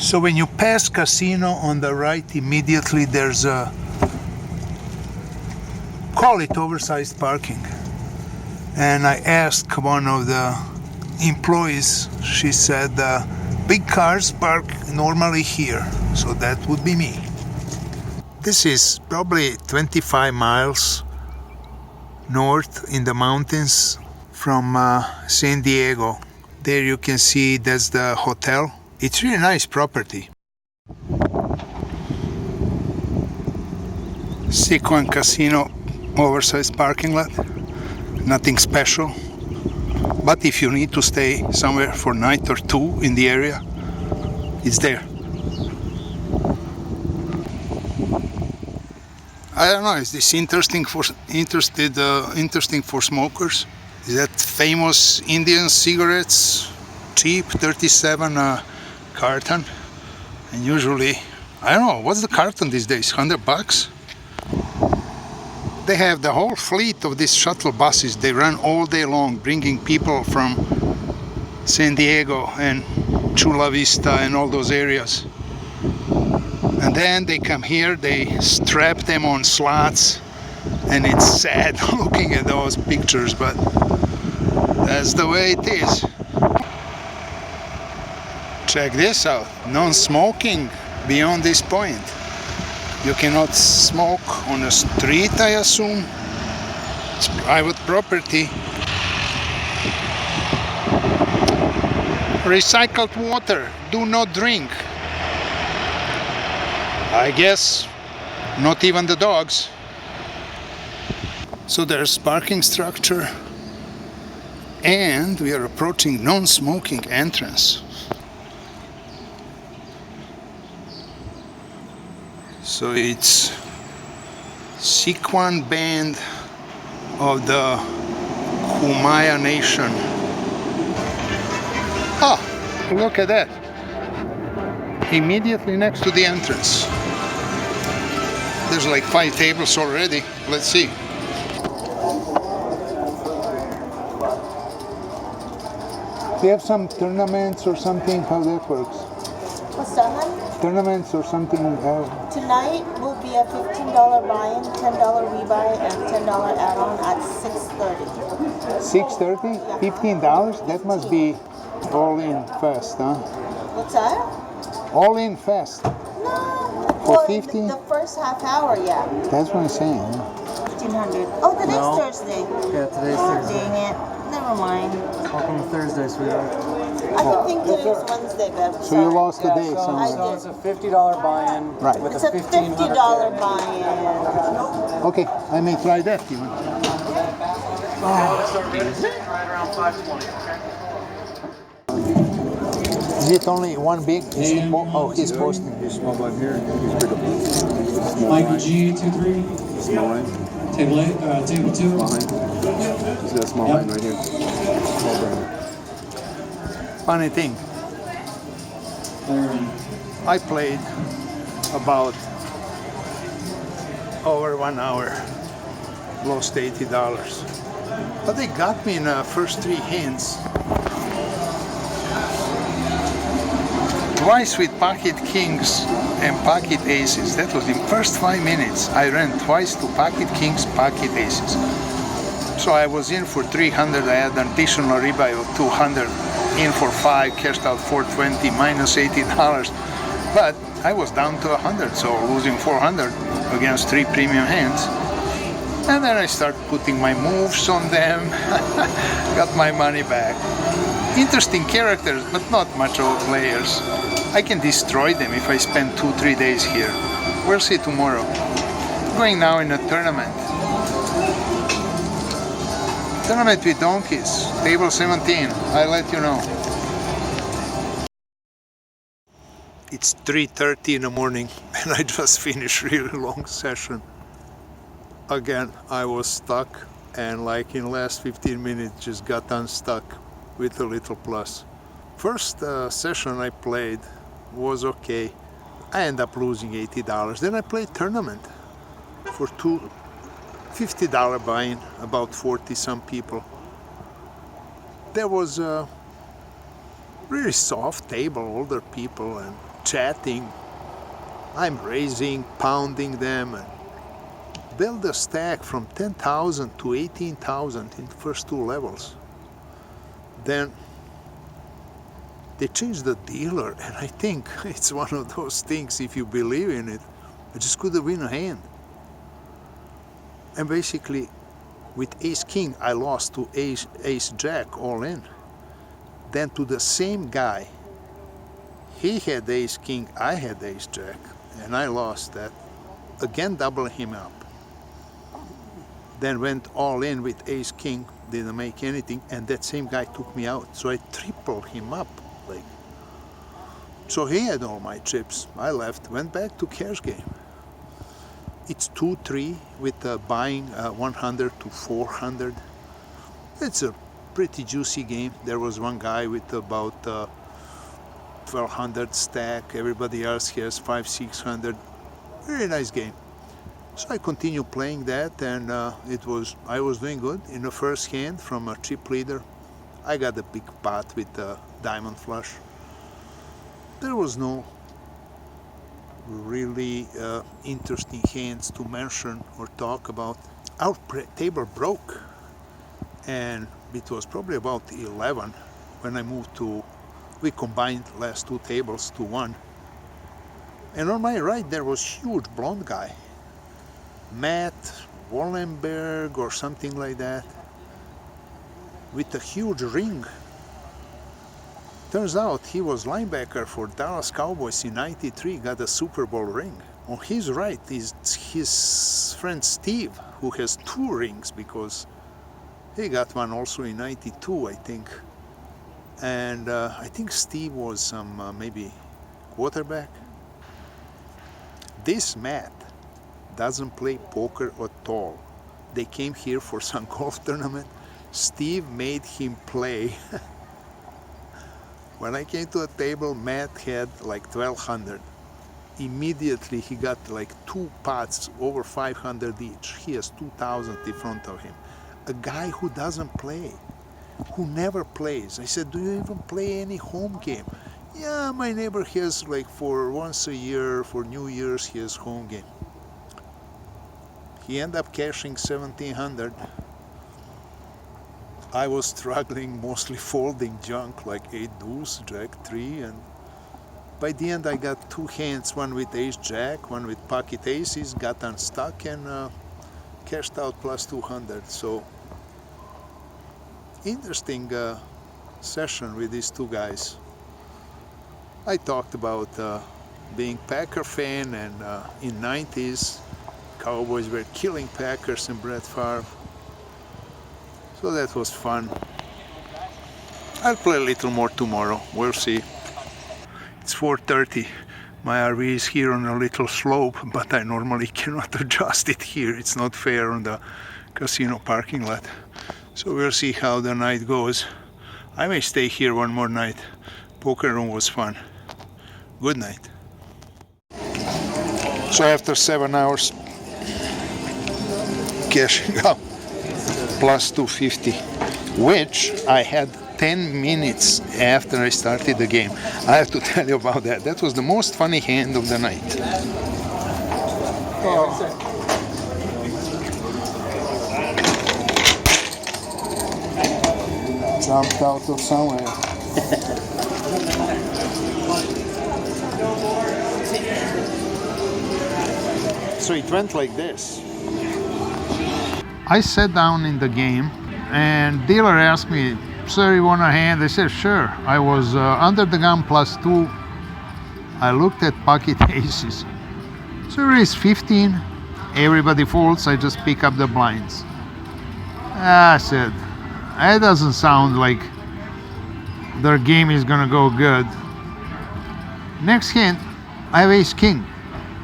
So when you pass casino on the right, immediately there's a, call it oversized parking. And I asked one of the employees, she said, big cars park normally here, so that would be me. This is probably 25 miles north in the mountains from San Diego. There you can see that's the hotel. It's really nice property. Sycuan Casino oversized parking lot. Nothing special. But if you need to stay somewhere for a night or two in the area, it's there. I don't know, is this interesting for smokers? Is that famous Indian cigarettes, cheap, 37 carton? And usually, I don't know, what's the carton these days, $100? They have the whole fleet of these shuttle buses. They run all day long, bringing people from San Diego and Chula Vista and all those areas. And then they come here, they strap them on slots, and it's sad looking at those pictures, but that's the way it is. Check this out, non-smoking beyond this point. You cannot smoke on a street, I assume. It's private property. Recycled water, do not drink. I guess not even the dogs. So there's parking structure, and we are approaching non-smoking entrance. So it's Sycuan band of the Kumeyaay Nation. Ah, look at that. Immediately next to the entrance. There's like 5 tables already. Let's see. Do you have some tournaments or something? How that works? What's that, honey? Tournaments or something? Tonight will be a $15 buy-in, $10 rebuy, and $10 add-on at 6:30. 6:30? Yeah. $15? That must be all in fast, huh? What's that? All in fast. No. For Well, 50? the first half hour, yeah. That's what I'm saying. 1,500. Oh, today's No. Thursday. Yeah, today's Oh, Thursday. dang it. Never mind. Welcome to Thursday, sweetheart. I can think today's Wednesday, babe. So you lost a day so, somewhere. so it's a $50 buy-in Right. with It's a a $1,500 $50 buy-in. Okay, I may try that even. Right around 520. Is it only one big? Is he oh, he's posting. He's small line here. He's big up. Small Michael line. G23, Small line. table 8, table 2. Small line. He's got a small line right here. Small line. Funny thing, I played about over 1 hour, lost $80. But they got me in the first 3 hands. Twice with pocket kings and pocket aces. That was in first 5 minutes. I ran twice to pocket kings, pocket aces. So I was in for 300. I had an additional rebuy of 200. In for 5, cashed out 420, minus $80. But I was down to 100, so losing 400 against 3 premium hands. And then I started putting my moves on them. Got my money back. Interesting characters, but not much of players. I can destroy them if I spend 2-3 days here. We'll see tomorrow. Going now in a tournament. Tournament with donkeys, table 17. I'll let you know. It's 3:30 in the morning and I just finished a really long session. Again, I was stuck and like in the last 15 minutes just got unstuck with a little plus. First session I played was okay. I ended up losing $80. Then I played tournament for $50 buy-in, about 40 some people. There was a really soft table, older people, and chatting. I'm raising, pounding them, and build a stack from 10,000 to 18,000 in the first two levels. Then they changed the dealer, and I think it's one of those things, if you believe in it, I just couldn't win a hand. And basically, with Ace King, I lost to Ace Jack all in. Then to the same guy, he had Ace King, I had Ace Jack, and I lost that. Again, double him up. Then went all in with Ace King, didn't make anything, and that same guy took me out. So I tripled him up. So he had all my chips. I left, went back to cash game. It's 2-3 with buying 100 to 400. It's a pretty juicy game. There was one guy with about 1,200 stack. Everybody else has 500-600. Very nice game. So I continued playing that, and I was doing good. In the first hand from a chip leader, I got a big pot with a diamond flush. There was no really interesting hands to mention or talk about. Our table broke, and it was probably about 11 when I moved to, we combined last two tables to one. And on my right there was huge blonde guy, Matt Wallenberg or something like that, with a huge ring. Turns out he was linebacker for Dallas Cowboys in '93, got a Super Bowl ring. On his right is his friend Steve, who has 2 rings because he got one also in '92, I think. And I think Steve was some maybe quarterback. This Matt doesn't play poker at all. They came here for some golf tournament. Steve made him play. When I came to a table, Matt had like 1,200. Immediately he got like 2 pots over 500 each. He has 2,000 in front of him. A guy who doesn't play, who never plays. I said, do you even play any home game? Yeah, my neighbor has like for once a year, for New Year's, he has home game. He ended up cashing 1,700. I was struggling, mostly folding junk like 8 deuce, Jack 3, and by the end I got 2 hands, one with Ace Jack, one with pocket aces, got unstuck and cashed out plus 200. So interesting session with these 2 guys. I talked about being Packer fan, and in 90s Cowboys were killing Packers and Brett Favre. So that was fun. I'll play a little more tomorrow, we'll see. It's 4:30. My RV is here on a little slope, but I normally cannot adjust it here. It's not fair on the casino parking lot. So we'll see how the night goes. I may stay here one more night. Poker room was fun. Good night. So after 7 hours, cashing out plus 250, which I had 10 minutes after I started the game. I have to tell you about that. That was the most funny hand of the night. Oh. Jumped out of somewhere. So it went like this. I sat down in the game, and dealer asked me, sir, you want a hand? I said, sure. I was under the gun plus 2. I looked at pocket aces. So raise 15. Everybody folds. I just pick up the blinds. I said, that doesn't sound like their game is gonna go good. Next hand, I have ace king.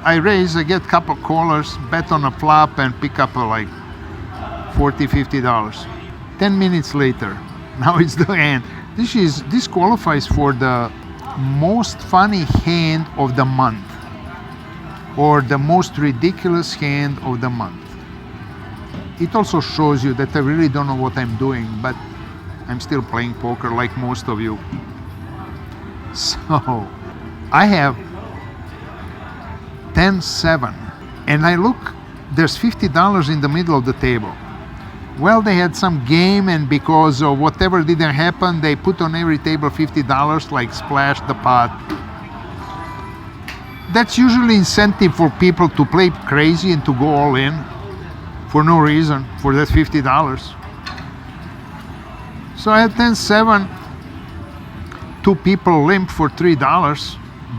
I raise, I get a couple callers, bet on a flop, and pick up like $40-50. 10 minutes later, now it's the hand. This qualifies for the most funny hand of the month, or the most ridiculous hand of the month. It also shows you that I really don't know what I'm doing, but I'm still playing poker like most of you. So I have 10-7. And I look, there's $50 in the middle of the table. Well, they had some game, and because of whatever didn't happen, they put on every table $50, like splash the pot. That's usually incentive for people to play crazy and to go all in for no reason for that $50. So I had 10-7. Two people limp for $3.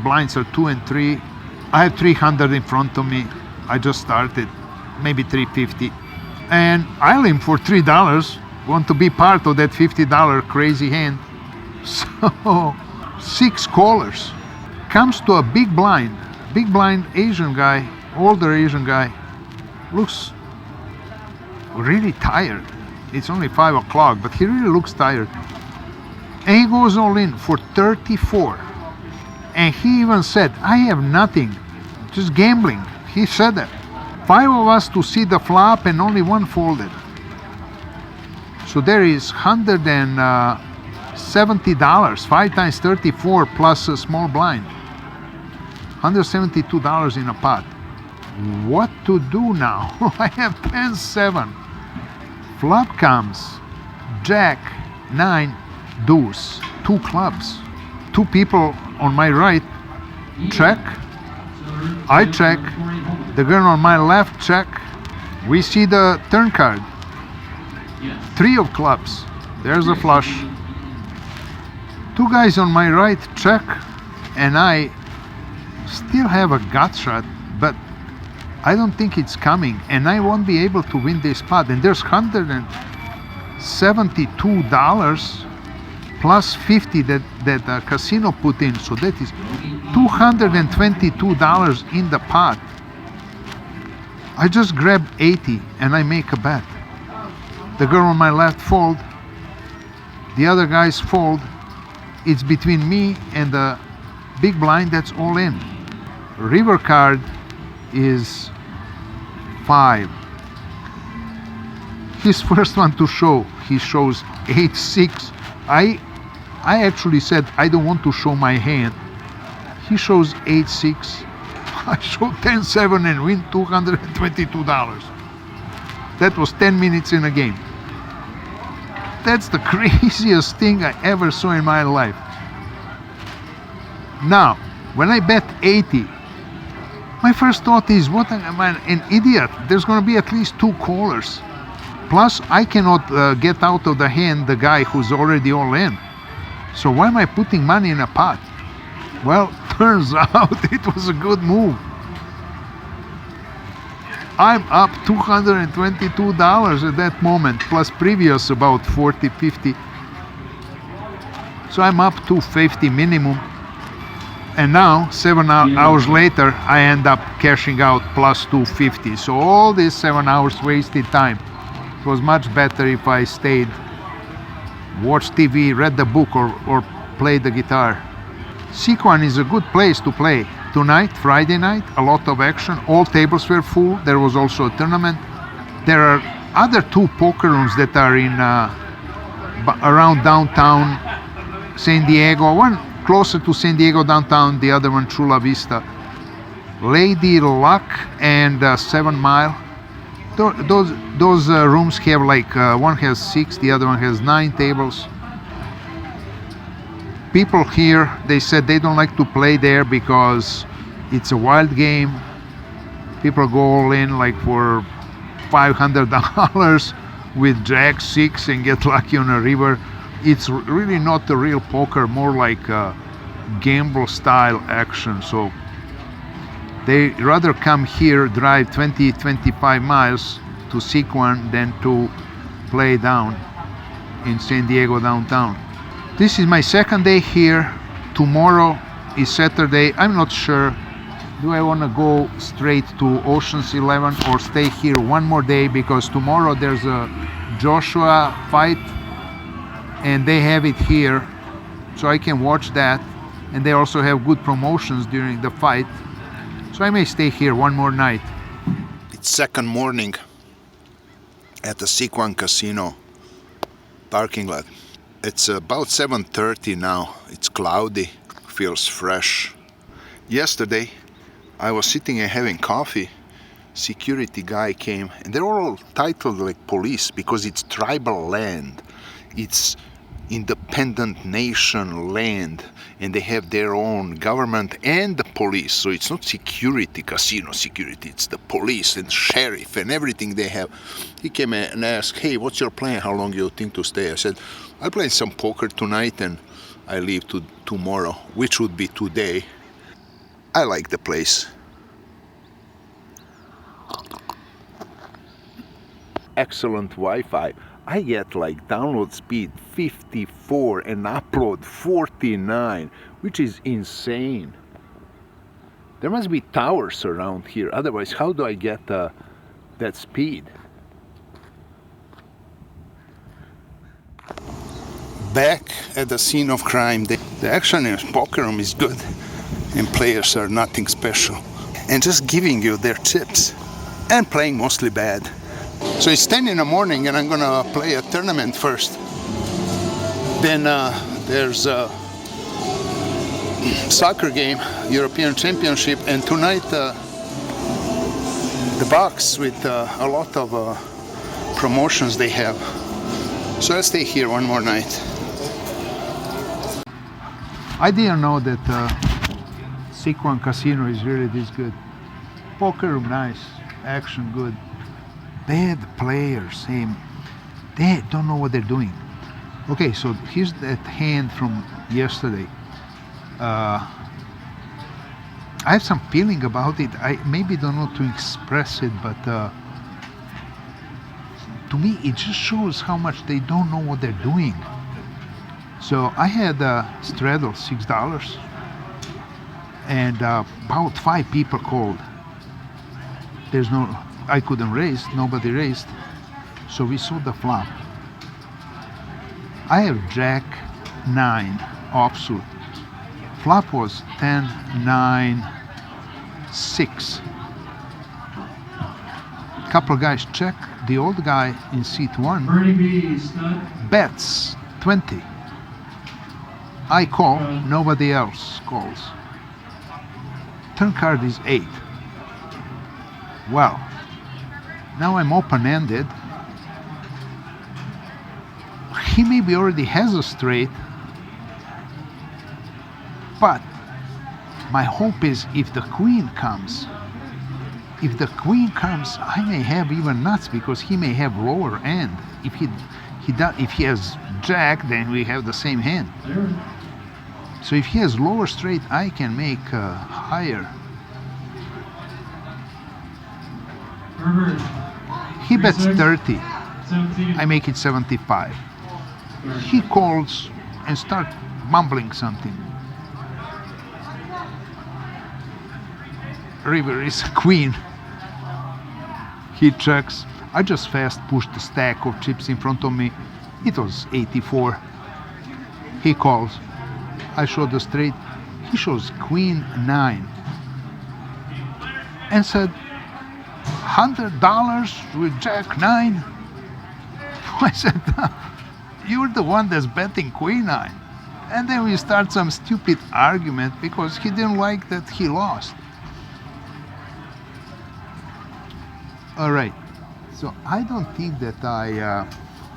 Blinds are 2 and 3. I have 300 in front of me. I just started, maybe 350. And I limp for $3. Want to be part of that $50 crazy hand. So 6 callers. Comes to a big blind Asian guy, older Asian guy. Looks really tired. It's only 5 o'clock, but he really looks tired. And he goes all in for 34. And he even said, I have nothing, just gambling. He said that. 5 of us to see the flop and only 1 folded. So there is $170, 5 times 34 plus a small blind. $172 in a pot. What to do now? I have 10-7. Flop comes, Jack, 9, deuce, 2 clubs. 2 people on my right check. I check. The girl on my left check. We see the turn card. 3 of clubs. There's a flush. 2 guys on my right check, and I still have a gut shot, but I don't think it's coming, and I won't be able to win this pot. And there's $172 plus 50 that the casino put in, so that is $222 in the pot. I just grab 80 and I make a bet. The girl on my left fold, the other guys fold. It's between me and the big blind that's all in. River card is 5. His first one to show, he shows 8-6. I actually said I don't want to show my hand. He shows 8-6. I show 10-7 and win $222. That was 10 minutes in a game. That's the craziest thing I ever saw in my life. Now, when I bet 80, my first thought is, what am I, an idiot? There's going to be at least 2 callers. Plus, I cannot get out of the hand the guy who's already all in. So why am I putting money in a pot? Well, turns out it was a good move. I'm up $222 at that moment, plus previous about 40, 50. So I'm up $250 minimum. And now, 7 hours later, I end up cashing out plus $250. So all these 7 hours wasted time. It was much better if I stayed, watched TV, read the book, or played the guitar. Sycuan is a good place to play. Tonight, Friday night, a lot of action. All tables were full. There was also a tournament. There are other 2 poker rooms that are in around downtown San Diego. One closer to San Diego downtown, the other one Chula Vista. Lady Luck and 7 Mile. Those rooms have like one has 6, the other one has 9 tables. People here, they said they don't like to play there because it's a wild game. People go all in like for $500 with Jack 6 and get lucky on a river. It's really not a real poker, more like a gamble style action. So they rather come here, drive 20-25 miles to Sycuan than to play down in San Diego downtown. This is my second day here. Tomorrow is Saturday. I'm not sure. Do I want to go straight to Ocean's 11 or stay here one more day, because tomorrow there's a Joshua fight and they have it here, so I can watch that. And they also have good promotions during the fight. So I may stay here one more night. It's second morning at the Sycuan Casino parking lot. It's about 7:30 now. It's cloudy, feels fresh. Yesterday I was sitting and having coffee. Security guy came, and they're all titled like police because it's tribal land. It's independent nation land, and they have their own government and the police. So it's not security, casino security, it's the police and sheriff and everything they have. He came and asked, hey, what's your plan? How long you think to stay? I said, I'll play some poker tonight and I leave tomorrow, which would be today. I like the place. Excellent Wi-Fi. I get like download speed 54 and upload 49, which is insane. There must be towers around here, otherwise how do I get that speed? Back at the scene of crime. The action in poker room is good and players are nothing special. And just giving you their tips and playing mostly bad. So it's 10 in the morning and I'm gonna play a tournament first. Then there's a soccer game, European Championship, and tonight the box with a lot of promotions they have. So I'll stay here one more night. I didn't know that Sycuan Casino is really this good. Poker room nice, action good. Bad players, they don't know what they're doing. Okay, so here's that hand from yesterday. I have some feeling about it. I maybe don't know to express it, but to me it just shows how much they don't know what they're doing. So I had straddle $6, and about 5 people called. I couldn't raise, nobody raised, so we saw the flop. I have Jack 9 offsuit. Flop was 10, 9, 6. Couple of guys check. The old guy in seat 1 bets 20. I call, nobody else calls. Turn card is 8. Well, now I'm open-ended. He maybe already has a straight, but my hope is if the queen comes, I may have even nuts because he may have lower end. If he has jack, then we have the same hand. So if he has lower straight, I can make higher. He bets 30. I make it 75. He calls and starts mumbling something. River is queen. He checks. I just fast pushed the stack of chips in front of me. It was 84. He calls. I show the straight. He shows queen 9 and said, $100 with jack 9. I said, you're the one that's betting queen 9. And then we start some stupid argument because he didn't like that he lost. All right, so I don't think that I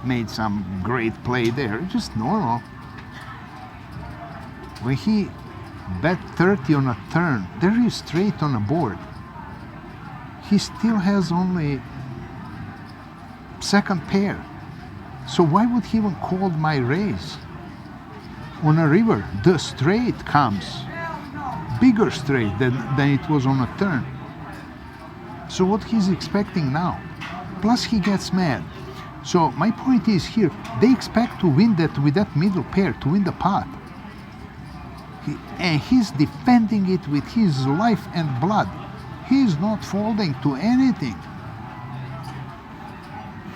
made some great play there. It's just normal. When he bet 30 on a turn, there is straight on a board. He still has only second pair. So why would he even call my raise? On a river, the straight comes. Bigger straight than it was on a turn. So what he's expecting now? Plus he gets mad. So my point is here, they expect to win that with that middle pair, to win the pot. And he's defending it with his life and blood. He's not folding to anything.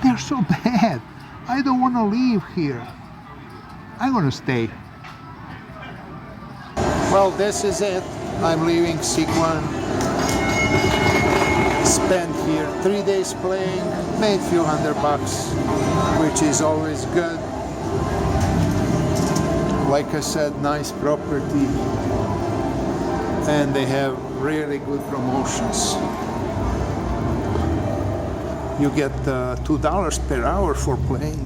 They're so bad. I don't want to leave here. I'm going to stay. Well, this is it. I'm leaving Sycuan. Spent here 3 days playing, made few $100, which is always good. Like I said, nice property, and they have really good promotions. You get $2 per hour for playing,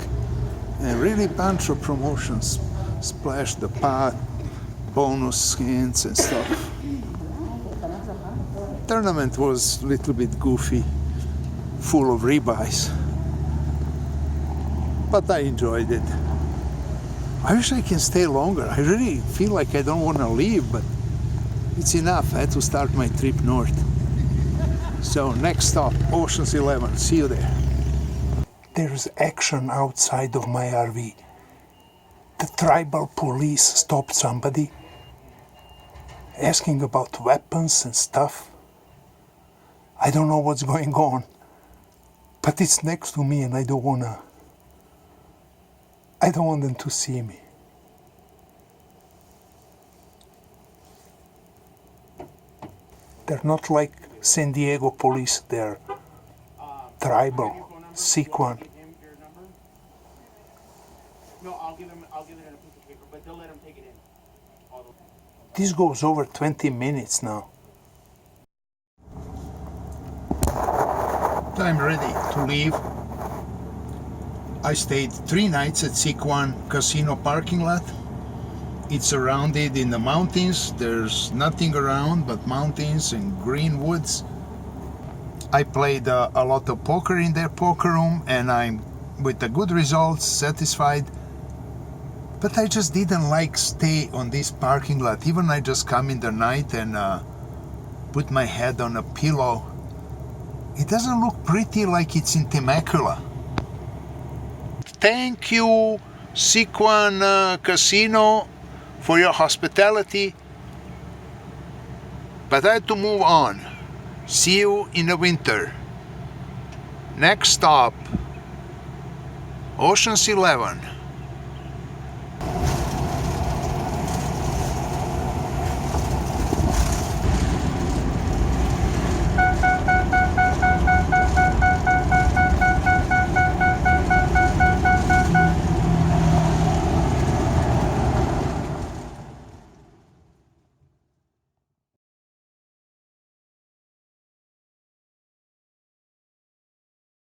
and really bunch of promotions. Splash the pot, bonus skins and stuff. Tournament was a little bit goofy, full of rebuys, but I enjoyed it. I wish I can stay longer. I really feel like I don't want to leave, but it's enough. I had to start my trip north. So next stop, Ocean's 11. See you there. There's action outside of my RV. The tribal police stopped somebody, asking about weapons and stuff. I don't know what's going on, but it's next to me and I don't want them to see me. They're not like San Diego police, they're tribal, Sycuan. No, I'll give it in a piece of paper, but they'll let him take it in. This goes over 20 minutes now. I'm ready to leave. I stayed 3 nights at Sycuan casino parking lot. It's surrounded in the mountains. There's nothing around but mountains and green woods. I played a lot of poker in their poker room, and I'm with the good results, satisfied. But I just didn't like stay on this parking lot. Even I just come in the night and put my head on a pillow. It doesn't look pretty like it's in Temecula. Thank you, Sycuan Casino, for your hospitality. But I had to move on. See you in the winter. Next stop, Ocean's 11.